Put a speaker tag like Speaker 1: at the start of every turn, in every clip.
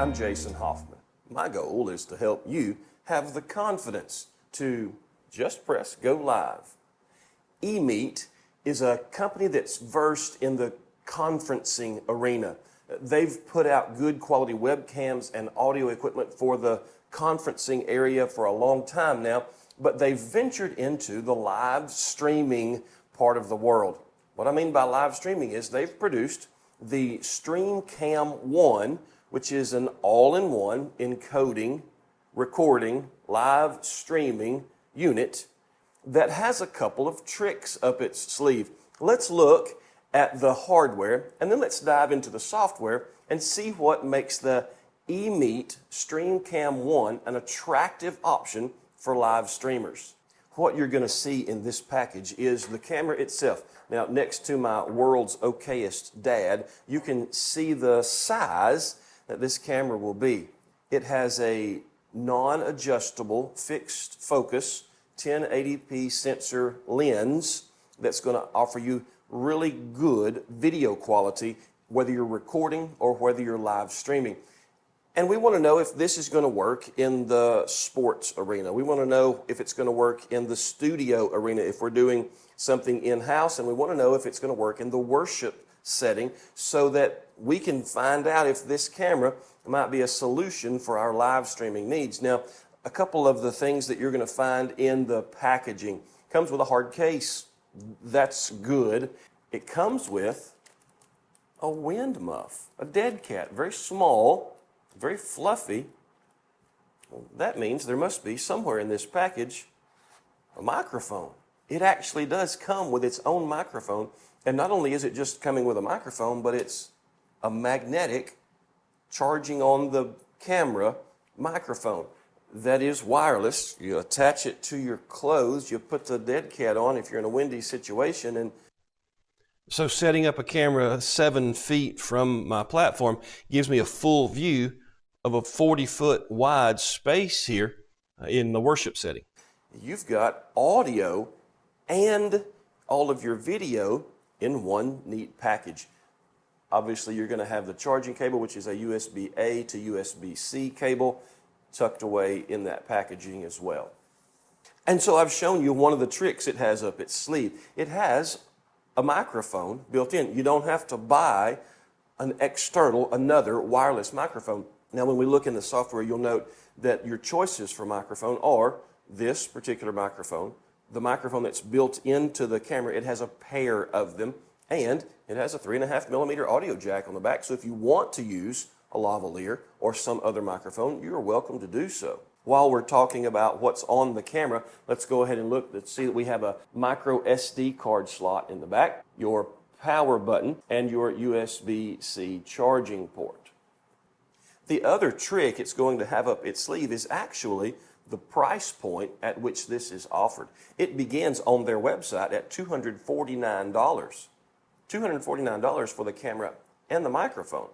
Speaker 1: I'm Jason Hoffman. My goal is to help you have the confidence to just press go live. Emeet is a company that's versed in the conferencing arena. They've put out good quality webcams and audio equipment for the conferencing area for a long time now, but they've ventured into the live streaming part of the world. What I mean by live streaming is they've produced the StreamCam One, which is an all-in-one encoding, recording, live streaming unit that has a couple of tricks up its sleeve. Let's look at the hardware and then let's dive into the software and see what makes the Emeet StreamCam One an attractive option for live streamers. What you're going to see in this package is the camera itself. Now, next to my world's okayest dad, you can see the size that this camera will be. It has a non-adjustable fixed focus 1080p sensor lens that's going to offer you really good video quality, whether you're recording or whether you're live streaming. And we want to know if this is going to work in the sports arena. We want to know if it's going to work in the studio arena, if we're doing something in-house, and we want to know if it's going to work in the worship setting so that we can find out if this camera might be a solution for our live streaming needs. Now, a couple of the things that you're going to find in the packaging. Comes with a hard case. That's good. It comes with a wind muff, a dead cat, very small, very fluffy. Well, that means there must be somewhere in this package a microphone. It actually does come with its own microphone, and not only is it just coming with a microphone, but it's a magnetic charging on the camera microphone that is wireless. You attach it to your clothes, you put the dead cat on if you're in a windy situation. And so setting up a camera 7 feet from my platform gives me a full view of a 40-foot wide space here in the worship setting. You've got audio and all of your video in one neat package. Obviously, you're going to have the charging cable, which is a USB-A to USB-C cable, tucked away in that packaging as well. And so I've shown you one of the tricks it has up its sleeve. It has a microphone built in. You don't have to buy an external, another wireless microphone. Now, when we look in the software, you'll note that your choices for microphone are this particular microphone, the microphone that's built into the camera. It has a pair of them, and it has a 3.5 millimeter audio jack on the back. So if you want to use a lavalier or some other microphone, you're welcome to do so. While we're talking about what's on the camera, let's go ahead and look. Let's see that we have a micro SD card slot in the back, your power button, and your USB-C charging port. The other trick it's going to have up its sleeve is actually the price point at which this is offered. It begins on their website at $249. $249 for the camera and the microphone.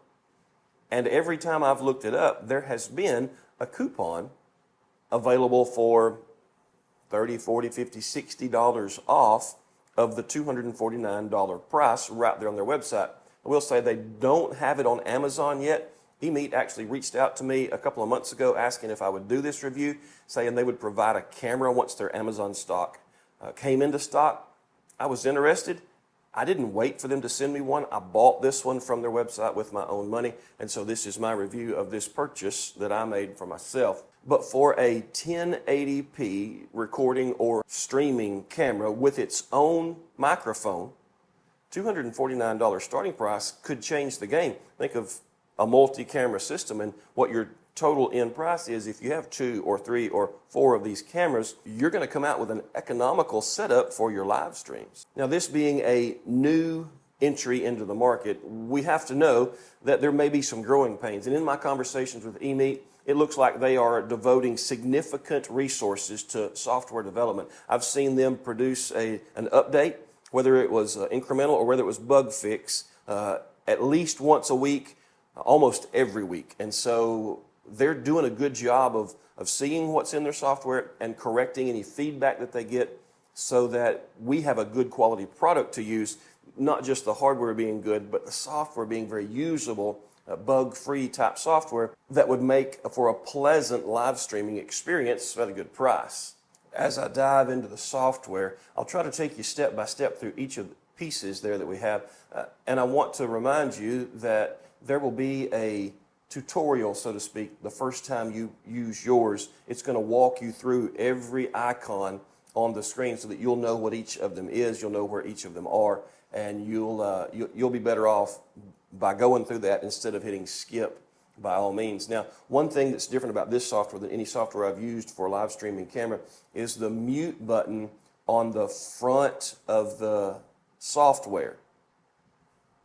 Speaker 1: And every time I've looked it up, there has been a coupon available for $30, $40, $50, $60 off of the $249 price right there on their website. I will say they don't have it on Amazon yet. Emeet actually reached out to me a couple of months ago asking if I would do this review, saying they would provide a camera once their Amazon stock came into stock. I was interested. I didn't wait for them to send me one. I bought this one from their website with my own money, and so this is my review of this purchase that I made for myself. But for a 1080p recording or streaming camera with its own microphone, $249 starting price could change the game. Think of a multi-camera system and what your total end price is. If you have 2 or 3 or 4 of these cameras, you're going to come out with an economical setup for your live streams. Now, this being a new entry into the market, we have to know that there may be some growing pains. And in my conversations with Emeet, it looks like they are devoting significant resources to software development. I've seen them produce an update, whether it was incremental or whether it was bug fix, at least once a week, almost every week. And so they're doing a good job of seeing what's in their software and correcting any feedback that they get so that we have a good quality product to use, not just the hardware being good, but the software being very usable bug-free type software that would make for a pleasant live streaming experience at a good price. As I dive into the software, I'll try to take you step by step through each of the pieces there that we have. And I want to remind you that there will be a tutorial, so to speak, the first time you use yours. It's going to walk you through every icon on the screen so that you'll know what each of them is, you'll know where each of them are, and you'll be better off by going through that instead of hitting skip by all means. Now, one thing that's different about this software than any software I've used for a live streaming camera is the mute button on the front of the software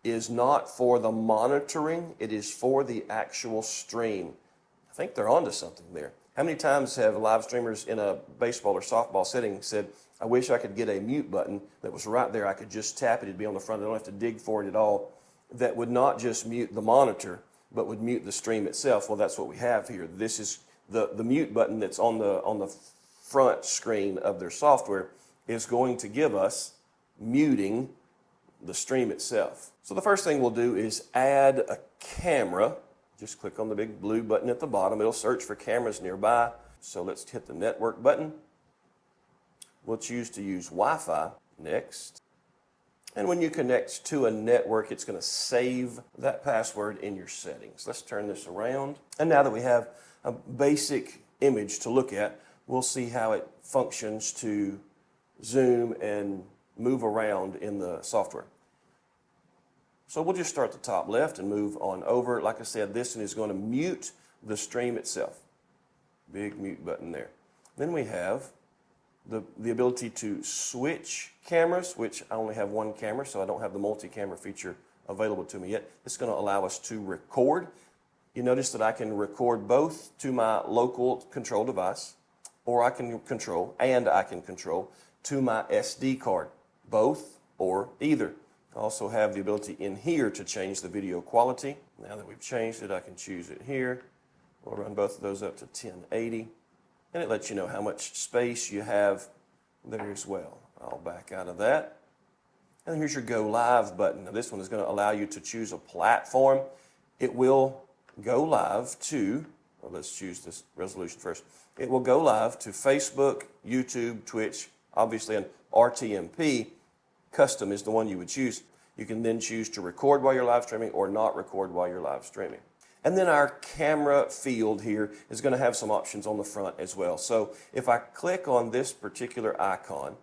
Speaker 1: is not for the monitoring, it is for the actual stream. I think they're onto something there. How many times have live streamers in a baseball or softball setting said, I wish I could get a mute button that was right there, I could just tap it, it'd be on the front, I don't have to dig for it at all, that would not just mute the monitor, but would mute the stream itself. Well, that's what we have here. This is the mute button that's on the front screen of their software is going to give us muting the stream itself. So the first thing we'll do is add a camera. Just click on the big blue button at the bottom. It'll search for cameras nearby. So let's hit the network button. We'll choose to use Wi-Fi. Next. And when you connect to a network, it's going to save that password in your settings. Let's turn this around. And now that we have a basic image to look at, we'll see how it functions to zoom and move around in the software. So we'll just start at the top left and move on over. Like I said, this one is going to mute the stream itself. Big mute button there. Then we have the ability to switch cameras, which I only have one camera, so I don't have the multi-camera feature available to me yet. It's going to allow us to record. You notice that I can record both to my local control device, or I can control to my SD card, both or either. I also have the ability in here to change the video quality. Now that we've changed it, I can choose it here. We'll run both of those up to 1080. And it lets you know how much space you have there as well. I'll back out of that. And here's your Go Live button. Now this one is going to allow you to choose a platform. It will go live to, well, let's choose this resolution first. It will go live to Facebook, YouTube, Twitch, obviously an RTMP. Custom is the one you would choose. You can then choose to record while you're live streaming or not record while you're live streaming. And then our camera field here is going to have some options on the front as well. So if I click on this particular icon,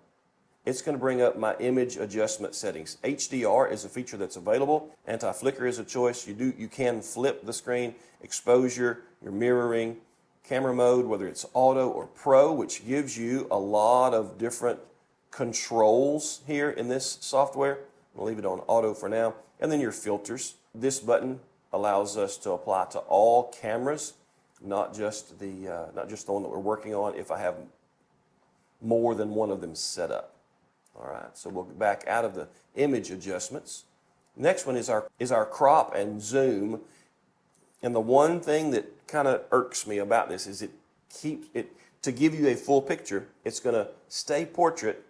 Speaker 1: it's going to bring up my image adjustment settings. HDR is a feature that's available. Anti-flicker is a choice. You can flip the screen, exposure, your mirroring, camera mode, whether it's auto or pro, which gives you a lot of different controls here in this software. I'll leave it on auto for now. And then your filters. This button allows us to apply to all cameras, not just the one that we're working on if I have more than one of them set up. All right, so we'll get back out of the image adjustments. Next one is our crop and zoom. And the one thing that kind of irks me about this is to give you a full picture, it's going to stay portrait,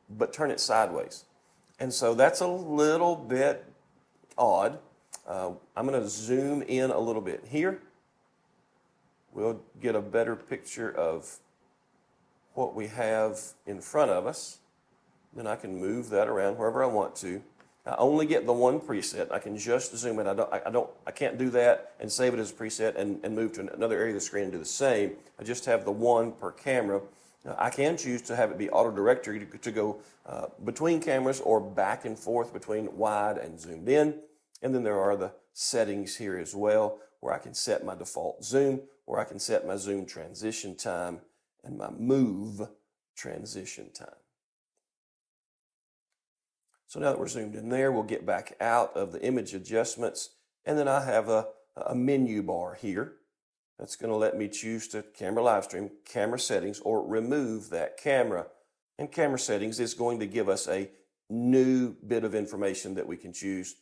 Speaker 1: but turn it sideways. And so that's a little bit odd. I'm going to zoom in a little bit here. We'll get a better picture of what we have in front of us. Then I can move that around wherever I want to. I only get the one preset. I can just zoom in. I can't do that and save it as a preset and move to another area of the screen and do the same. I just have the one per camera. Now, I can choose to have it be auto directory to go between cameras or back and forth between wide and zoomed in. And then there are the settings here as well, where I can set my default zoom, or I can set my zoom transition time and my move transition time. So now that we're zoomed in there, we'll get back out of the image adjustments, and then I have a menu bar here that's going to let me choose to camera live stream, camera settings, or remove that camera. And camera settings is going to give us a new bit of information that we can choose.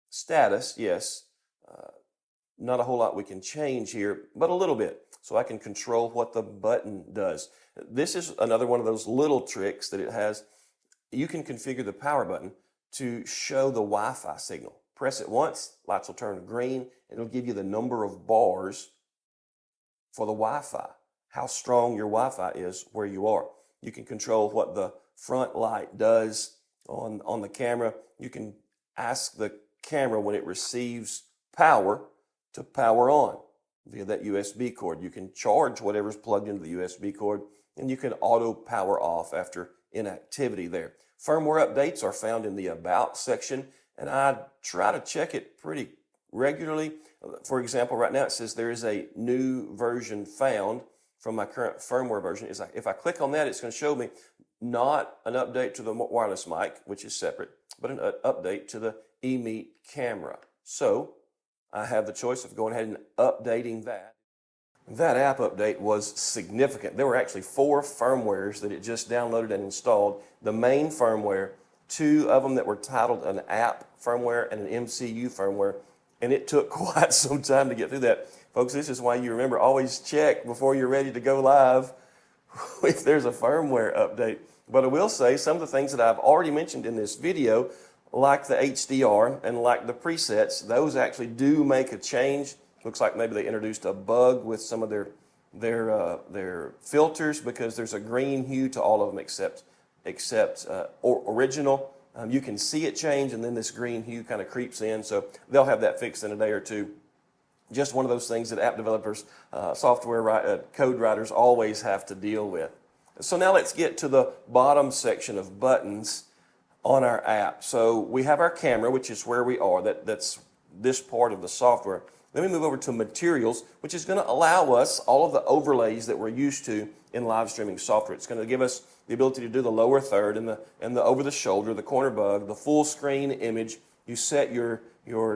Speaker 1: Status, yes, not a whole lot we can change here, but a little bit. So I can control what the button does. This is another one of those little tricks that it has. You can configure the power button to show the Wi-Fi signal. Press it once, lights will turn green, and it'll give you the number of bars for the Wi-Fi, how strong your Wi-Fi is where you are. You can control what the front light does on the camera. You can ask the camera when it receives power to power on via that USB cord. You can charge whatever's plugged into the USB cord, and you can auto power off after inactivity there. Firmware updates are found in the About section, and I try to check it pretty regularly. For example, right now it says there is a new version found from my current firmware version. If I click on that, it's going to show me not an update to the wireless mic, which is separate, but an update to the Emeet camera. So I have the choice of going ahead and updating that. That app update was significant. There were actually 4 firmwares that it just downloaded and installed. The main firmware, 2 of them that were titled an app firmware and an MCU firmware, and it took quite some time to get through that. Folks, this is why you remember, always check before you're ready to go live if there's a firmware update. But I will say some of the things that I've already mentioned in this video, like the HDR and like the presets, those actually do make a change. Looks like maybe they introduced a bug with some of their filters, because there's a green hue to all of them except original. You can see it change, and then this green hue kind of creeps in. So they'll have that fixed in a day or two. Just one of those things that app developers, software code writers always have to deal with. So now let's get to the bottom section of buttons on our app. So we have our camera, which is where we are. That's this part of the software. Then we move over to materials, which is going to allow us all of the overlays that we're used to in live streaming software. It's going to give us the ability to do the lower third and the over the shoulder, the corner bug, the full screen image. You set your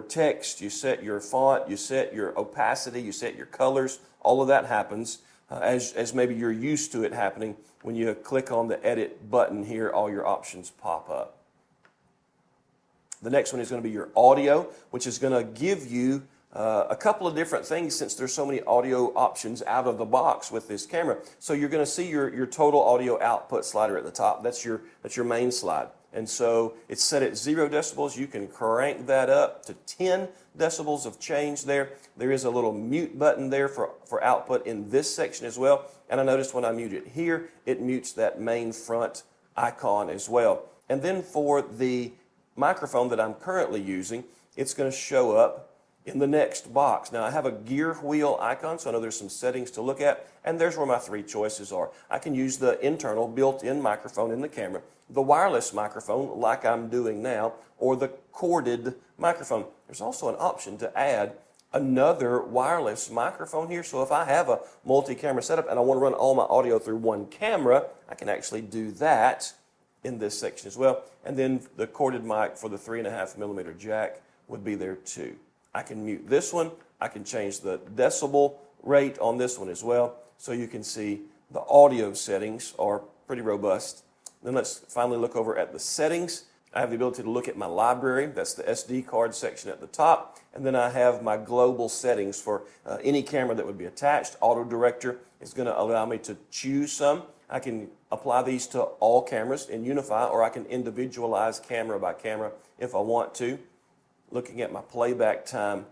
Speaker 1: text, you set your font, you set your opacity, you set your colors. All of that happens as maybe you're used to it happening. When you click on the edit button here, all your options pop up. The next one is going to be your audio, which is going to give you a couple of different things, since there's so many audio options out of the box with this camera. So you're going to see your total audio output slider at the top. That's your main slide. And so it's set at 0 decibels. You can crank that up to 10 decibels of change there. There is a little mute button there for output in this section as well. And I noticed when I mute it here, it mutes that main front icon as well. And then for the microphone that I'm currently using, it's going to show up in the next box. Now I have a gear wheel icon, so I know there's some settings to look at, and there's where my 3 choices are. I can use the internal built-in microphone in the camera, the wireless microphone like I'm doing now, or the corded microphone. There's also an option to add another wireless microphone here, so if I have a multi-camera setup and I want to run all my audio through one camera, I can actually do that in this section as well. And then the corded mic for the 3.5mm jack would be there too. I can mute this one. I can change the decibel rate on this one as well. So you can see the audio settings are pretty robust. Then let's finally look over at the settings. I have the ability to look at my library. That's the SD card section at the top. And then I have my global settings for any camera that would be attached. Auto Director is going to allow me to choose some. I can apply these to all cameras and unify, or I can individualize camera by camera if I want to. Looking at my playback time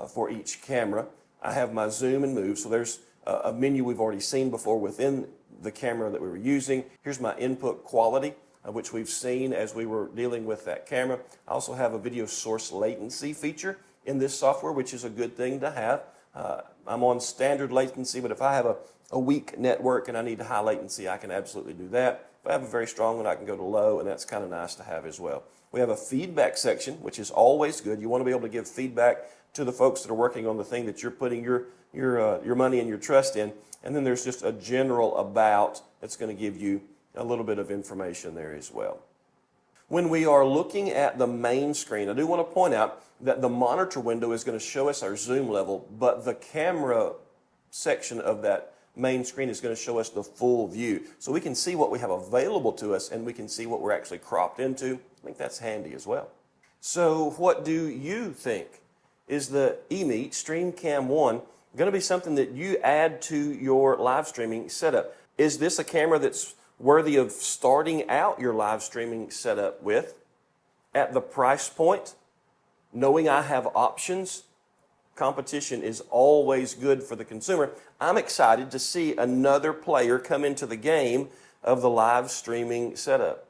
Speaker 1: for each camera, I have my zoom and move. So there's a menu we've already seen before within the camera that we were using. Here's my input quality, which we've seen as we were dealing with that camera. I also have a video source latency feature in this software, which is a good thing to have. I'm on standard latency, but if I have a weak network and I need high latency, I can absolutely do that. If I have a very strong one, I can go to low, and that's kind of nice to have as well. We have a feedback section, which is always good. You want to be able to give feedback to the folks that are working on the thing that you're putting your money and your trust in. And then there's just a general about that's going to give you a little bit of information there as well. When we are looking at the main screen, I do want to point out that the monitor window is going to show us our zoom level, but the camera section of that main screen is going to show us the full view. So we can see what we have available to us, and we can see what we're actually cropped into. I think that's handy as well. So what do you think? Is the Emeet StreamCam One going to be something that you add to your live streaming setup? Is this a camera that's worthy of starting out your live streaming setup with? At the price point knowing I have options, competition is always good for the consumer. I'm excited to see another player come into the game of the live streaming setup.